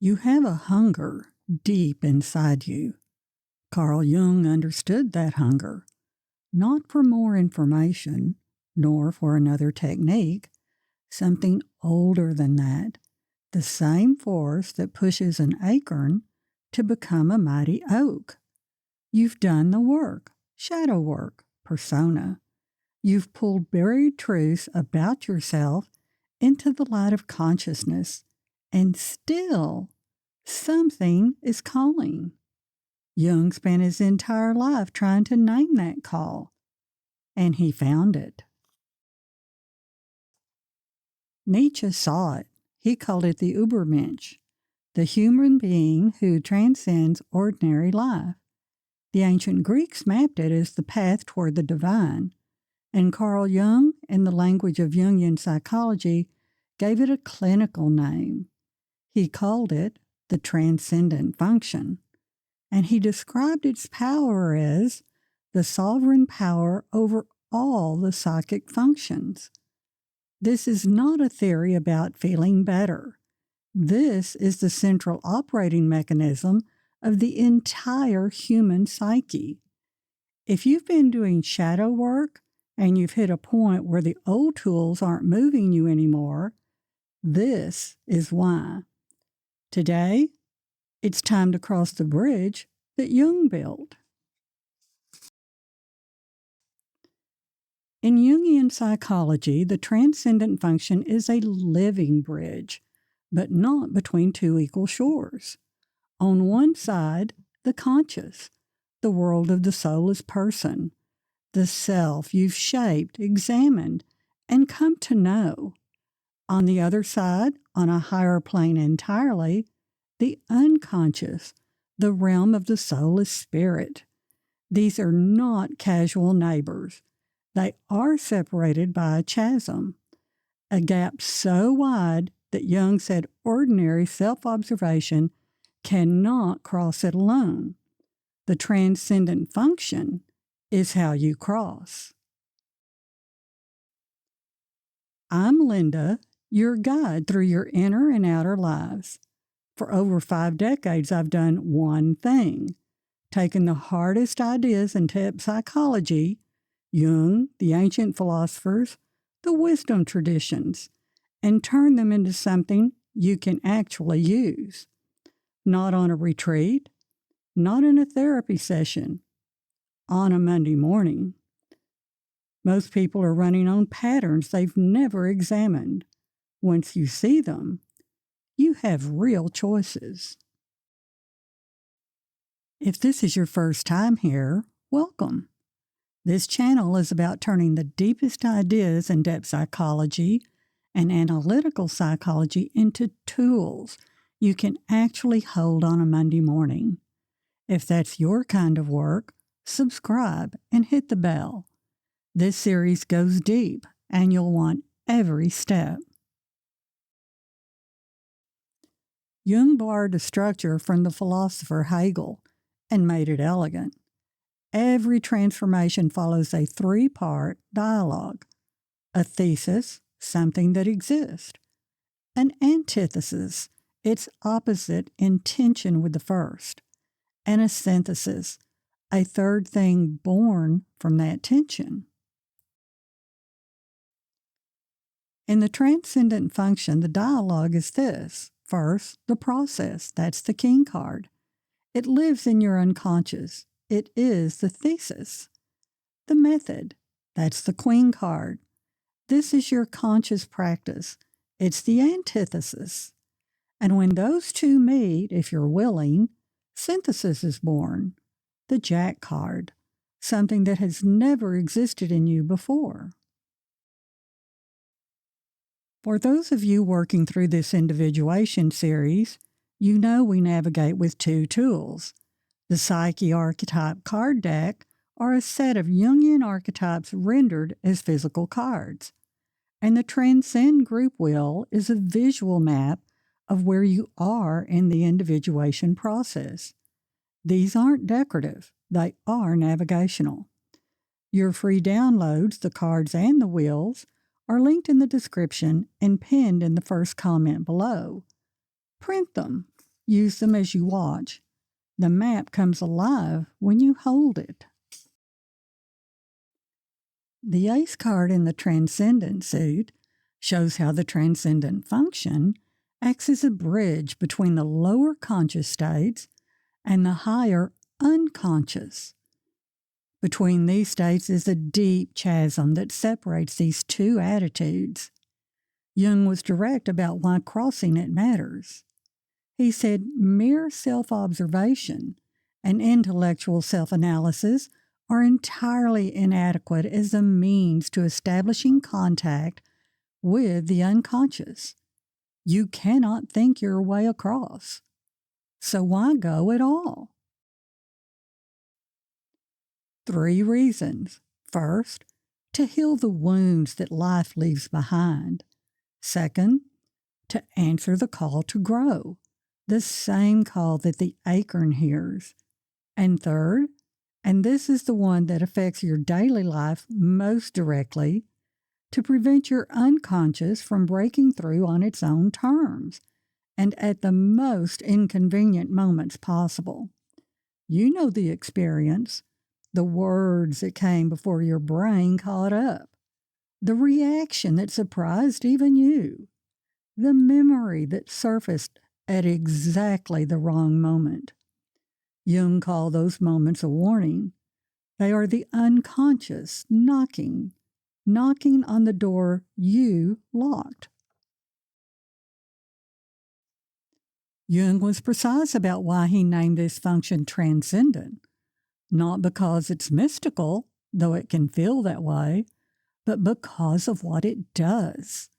You have a hunger deep inside you. Carl Jung understood that hunger, not for more information, nor for another technique, something older than that, the same force that pushes an acorn to become a mighty oak. You've done the work, shadow work, persona. You've pulled buried truths about yourself into the light of consciousness, and still something is calling. Jung spent his entire life trying to name that call, and he found it. Nietzsche saw it. He called it the Übermensch, the human being who transcends ordinary life. The ancient Greeks mapped it as the path toward the divine, and Carl Jung, in the language of Jungian psychology, gave it a clinical name. He called it the Transcendent Function, and he described its power as the sovereign power over all the psychic functions. This is not a theory about feeling better. This is the central operating mechanism of the entire human psyche. If you've been doing shadow work and you've hit a point where the old tools aren't moving you anymore, this is why. Today, it's time to cross the bridge that Jung built. In Jungian psychology, the transcendent function is a living bridge, but not between two equal shores. On one side, the conscious, the world of the soulless person, the self you've shaped, examined, and come to know. On the other side, on a higher plane entirely, the unconscious, the realm of the soulless spirit. These are not casual neighbors. They are separated by a chasm, a gap so wide that Jung said ordinary self-observation cannot cross it alone. The transcendent function is how you cross. I'm Linda, your guide through your inner and outer lives. For over 5 decades, I've done one thing: taken the hardest ideas in psychology, Jung, the ancient philosophers, the wisdom traditions, and turned them into something you can actually use. Not on a retreat, not in a therapy session, on a Monday morning. Most people are running on patterns they've never examined. Once you see them, you have real choices. If this is your first time here, welcome. This channel is about turning the deepest ideas in depth psychology and analytical psychology into tools you can actually hold on a Monday morning. If that's your kind of work, subscribe and hit the bell. This series goes deep, and you'll want every step. Jung borrowed a structure from the philosopher Hegel and made it elegant. Every transformation follows a 3-part dialogue: a thesis, something that exists; an antithesis, its opposite in tension with the first; and a synthesis, a third thing born from that tension. In the transcendent function, the dialogue is this. First, the process. That's the king card. It lives in your unconscious. It is the thesis. The method. That's the queen card. This is your conscious practice. It's the antithesis. And when those two meet, if you're willing, synthesis is born. The jack card. Something that has never existed in you before. For those of you working through this Individuation Series, you know we navigate with 2 tools. The Psyche Archetype card deck are a set of Jungian archetypes rendered as physical cards. And the Transcend group wheel is a visual map of where you are in the individuation process. These aren't decorative, they are navigational. Your free downloads, the cards and the wheels, are linked in the description and pinned in the first comment below. Print them, Use them as you watch. The map comes alive when you hold it. The ace card in the Transcendent suit shows how the Transcendent Function acts as a bridge between the lower conscious states and the higher unconscious. Between these states is a deep chasm that separates these two attitudes. Jung was direct about why crossing it matters. He said mere self-observation and intellectual self-analysis are entirely inadequate as a means to establishing contact with the unconscious. You cannot think your way across. So why go at all? 3 reasons. First, to heal the wounds that life leaves behind. Second, to answer the call to grow, the same call that the acorn hears. And third, and this is the one that affects your daily life most directly, to prevent your unconscious from breaking through on its own terms and at the most inconvenient moments possible. You know the experience, the words that came before your brain caught up, the reaction that surprised even you, the memory that surfaced at exactly the wrong moment. Jung called those moments a warning. They are the unconscious knocking on the door you locked. Jung was precise about why he named this function transcendent, not because it's mystical, though it can feel that way, but because of what it does.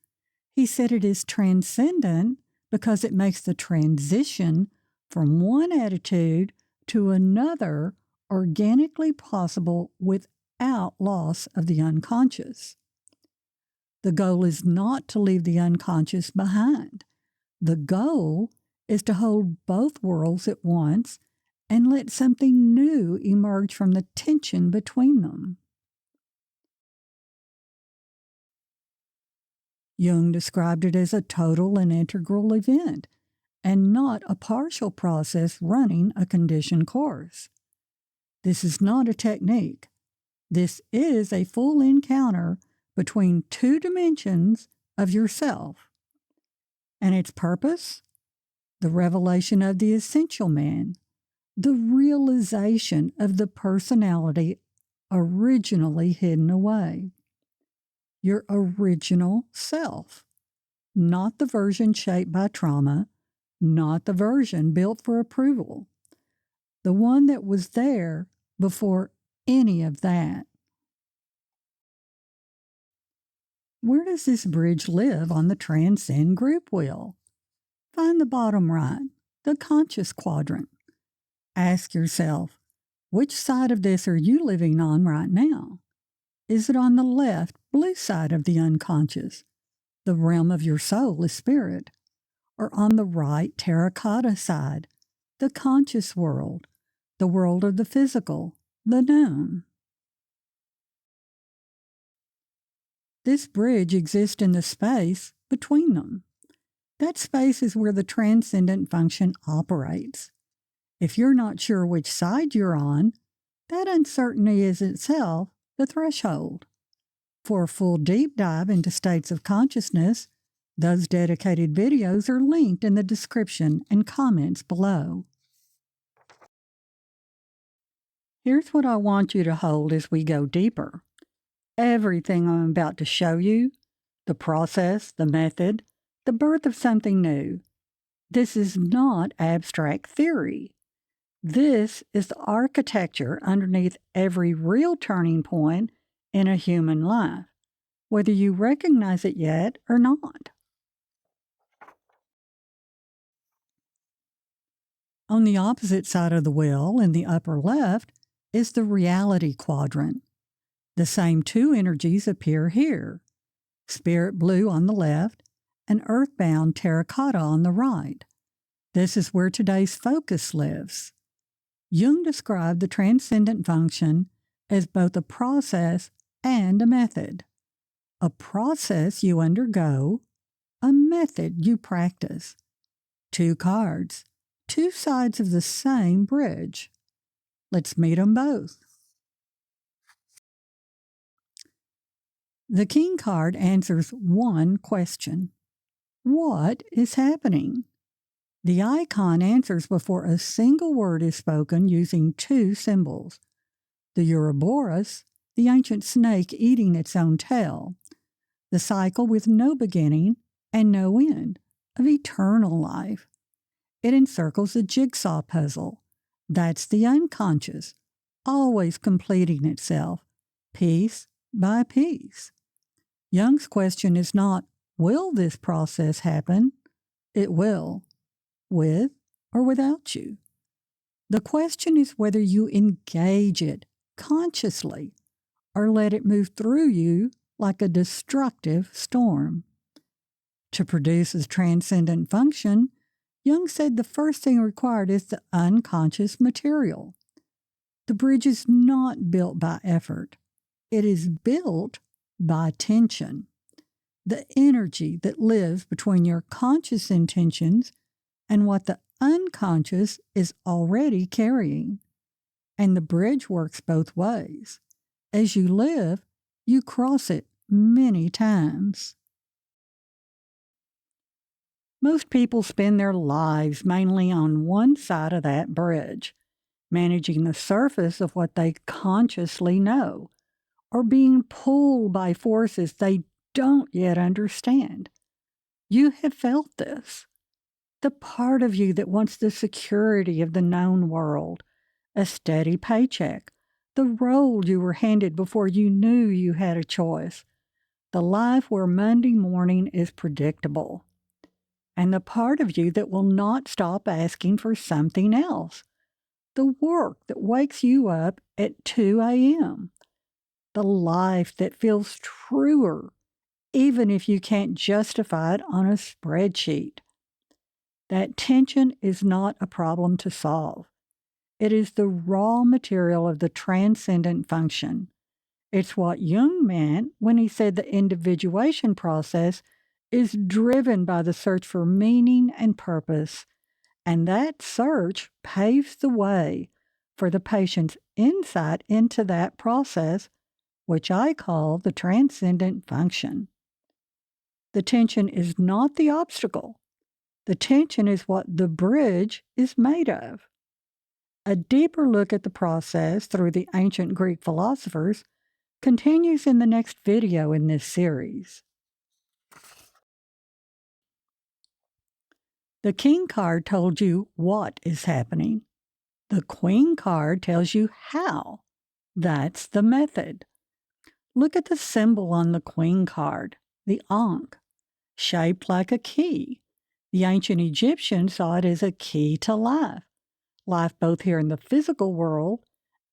He said it is transcendent because it makes the transition from one attitude to another organically possible without loss of the unconscious. The goal is not to leave the unconscious behind. The goal is to hold both worlds at once and let something new emerge from the tension between them. Jung described it as a total and integral event, and not a partial process running a conditioned course. This is not a technique. This is a full encounter between 2 dimensions of yourself. And its purpose? The revelation of the essential man, the realization of the personality originally hidden away. Your original self, not the version shaped by trauma, not the version built for approval, the one that was there before any of that. Where does this bridge live on the Transcend group wheel? Find the bottom right, the conscious quadrant. Ask yourself, which side of this are you living on right now? Is it on the left, blue side of the unconscious, the realm of your soul is spirit, or on the right, terracotta side, the conscious world, the world of the physical, the known? This bridge exists in the space between them. That space is where the transcendent function operates. If you're not sure which side you're on, that uncertainty is itself the threshold. For a full deep dive into states of consciousness, those dedicated videos are linked in the description and comments below. Here's what I want you to hold as we go deeper. Everything I'm about to show you, the process, the method, the birth of something new. This is not abstract theory. This is the architecture underneath every real turning point in a human life, whether you recognize it yet or not. On the opposite side of the wheel, in the upper left, is the reality quadrant. The same 2 energies appear here, spirit blue on the left and earthbound terracotta on the right. This is where today's focus lives. Jung described the transcendent function as both a process and a method. A process you undergo, a method you practice. 2 cards, two sides of the same bridge. Let's meet them both. The King card answers one question. What is happening? The icon answers before a single word is spoken using two symbols. The Ouroboros, the ancient snake eating its own tail. The cycle with no beginning and no end of eternal life. It encircles a jigsaw puzzle. That's the unconscious, always completing itself, piece by piece. Jung's question is not, will this process happen? It will, with or without you. The question is whether you engage it consciously or let it move through you like a destructive storm. To produce a transcendent function, Jung said the first thing required is the unconscious material. The bridge is not built by effort. It is built by tension, the energy that lives between your conscious intentions and what the unconscious is already carrying. And the bridge works both ways. As you live, you cross it many times. Most people spend their lives mainly on one side of that bridge, managing the surface of what they consciously know, or being pulled by forces they don't yet understand. You have felt this. The part of you that wants the security of the known world, a steady paycheck, the role you were handed before you knew you had a choice, the life where Monday morning is predictable, and the part of you that will not stop asking for something else, the work that wakes you up at 2 a.m., the life that feels truer, even if you can't justify it on a spreadsheet. That tension is not a problem to solve. It is the raw material of the transcendent function. It's what Jung meant when he said the individuation process is driven by the search for meaning and purpose, and that search paves the way for the patient's insight into that process, which I call the transcendent function. The tension is not the obstacle. The tension is what the bridge is made of. A deeper look at the process through the ancient Greek philosophers continues in the next video in this series. The King card told you what is happening. The Queen card tells you how. That's the method. Look at the symbol on the Queen card, the Ankh, shaped like a key. The ancient Egyptians saw it as a key to life both here in the physical world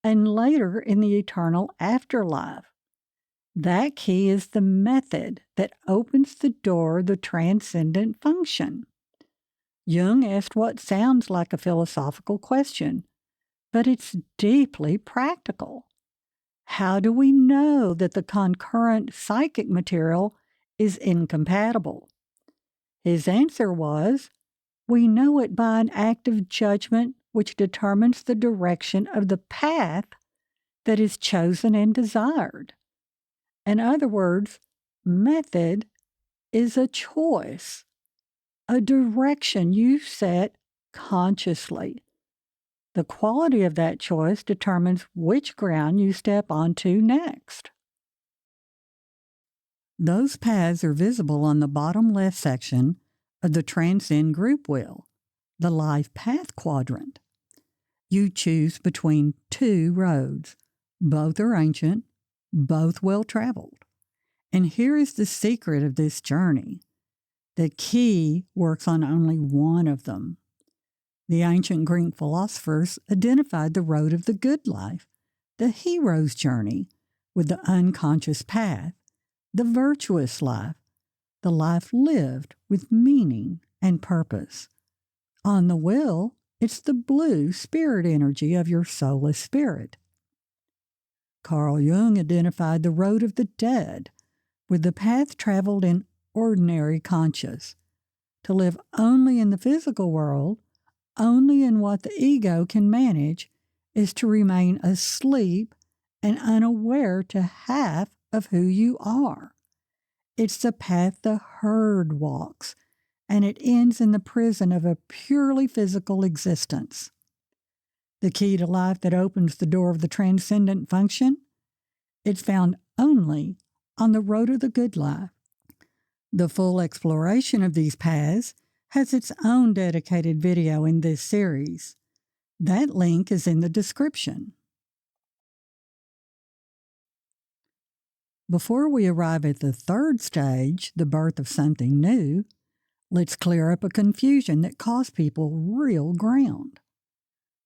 and later in the eternal afterlife. That key is the method that opens the door of the transcendent function. Jung asked what sounds like a philosophical question, but it's deeply practical. How do we know that the concurrent psychic material is incompatible? His answer was, we know it by an act of judgment which determines the direction of the path that is chosen and desired. In other words, method is a choice, a direction you set consciously. The quality of that choice determines which ground you step onto next. Those paths are visible on the bottom left section of the Transcend group wheel, the Life Path Quadrant. You choose between two roads. Both are ancient, both well-traveled. And here is the secret of this journey. The key works on only one of them. The ancient Greek philosophers identified the road of the good life, the hero's journey, with the unconscious path, the virtuous life, the life lived with meaning and purpose. On the wheel, it's the blue spirit energy of your soulless spirit. Carl Jung identified the road of the dead, with the path traveled in ordinary conscious. To live only in the physical world, only in what the ego can manage is to remain asleep and unaware to half of who you are. It's the path the herd walks, and it ends in the prison of a purely physical existence. The key to life that opens the door of the transcendent function, it's found only on the road of the good life. The full exploration of these paths has its own dedicated video in this series. That link is in the description. Before we arrive at the third stage, the birth of something new, let's clear up a confusion that costs people real ground.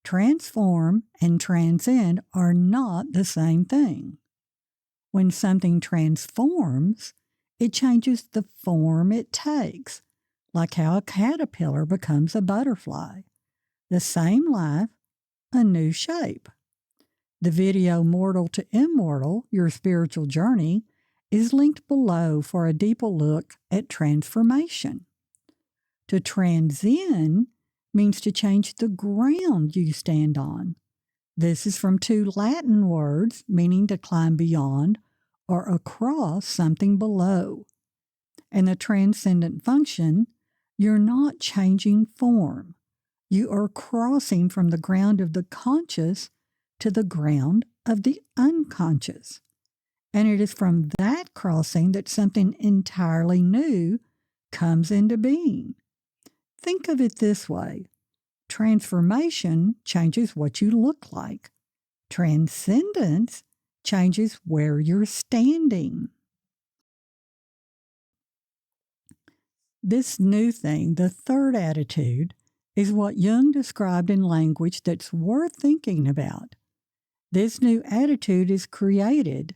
Transform and transcend are not the same thing. When something transforms, it changes the form it takes, like how a caterpillar becomes a butterfly. The same life, a new shape. The video Mortal to Immortal, Your Spiritual Journey, is linked below for a deeper look at transformation. To transcend means to change the ground you stand on. This is from two Latin words meaning to climb beyond or across something below. In the transcendent function, you're not changing form. You are crossing from the ground of the conscious to the ground of the unconscious. And it is from that crossing that something entirely new comes into being. Think of it this way. Transformation changes what you look like. Transcendence changes where you're standing. This new thing, the third attitude, is what Jung described in language that's worth thinking about. This new attitude is created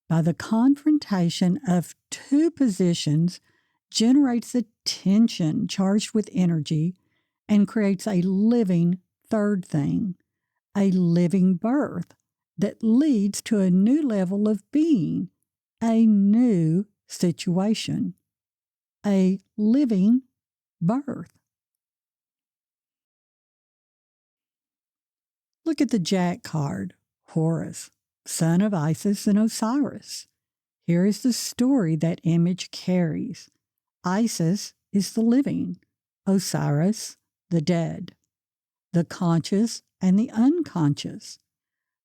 by the confrontation of two positions, generates a tension charged with energy, and creates a living third thing, a living birth that leads to a new level of being, a new situation, a living birth. Look at the Jack card, Horus, son of Isis and Osiris. Here is the story that image carries. Isis is the living, Osiris, the dead, the conscious and the unconscious.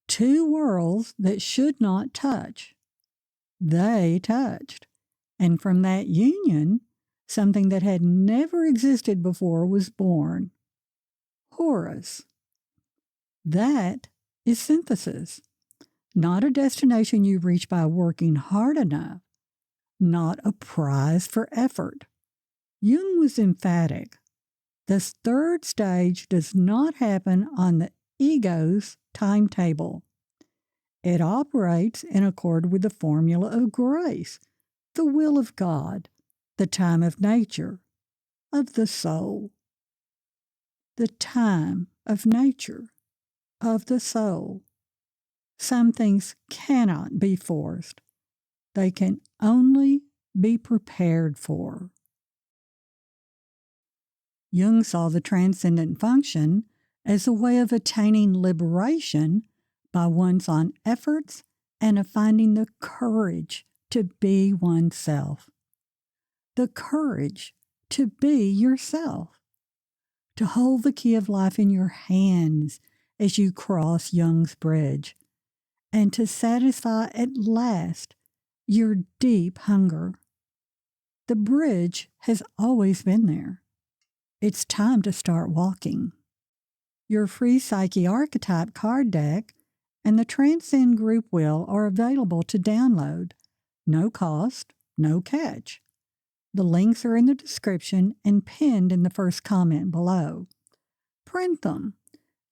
Two worlds that should not touch. They touched. And from that union, something that had never existed before was born. Horus. That is synthesis. Not a destination you reach by working hard enough. Not a prize for effort. Jung was emphatic. This third stage does not happen on the ego's timetable. It operates in accord with the formula of grace, the will of God, the time of nature, of the soul. The time of nature, of the soul. Some things cannot be forced. They can only be prepared for. Jung saw the transcendent function as a way of attaining liberation by one's own efforts and of finding the courage to be oneself. The courage to be yourself. To hold the key of life in your hands as you cross Jung's bridge, and to satisfy at last your deep hunger. The bridge has always been there. It's time to start walking. Your free Psyche Archetype card deck and the Transcend group wheel are available to download. No cost, no catch. The links are in the description and pinned in the first comment below. Print them.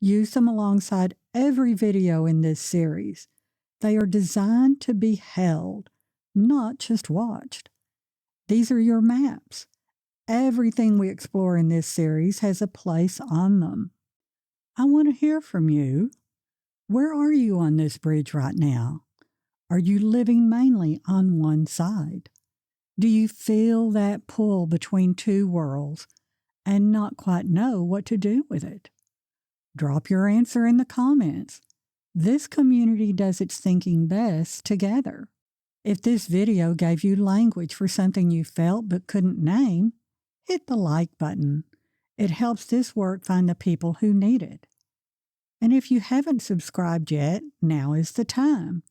Use them alongside every video in this series. They are designed to be held, not just watched. These are your maps. Everything we explore in this series has a place on them. I want to hear from you. Where are you on this bridge right now? Are you living mainly on one side? Do you feel that pull between two worlds, and not quite know what to do with it? Drop your answer in the comments. This community does its thinking best together. If this video gave you language for something you felt but couldn't name, hit the like button. It helps this work find the people who need it. And if you haven't subscribed yet, now is the time.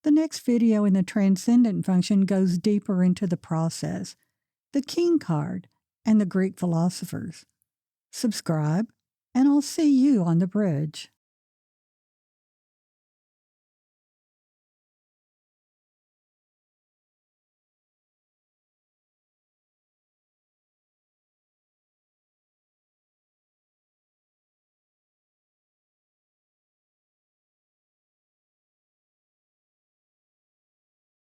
The next video in the Transcendent Function goes deeper into the process, the King card, and the Greek philosophers. Subscribe, and I'll see you on the bridge.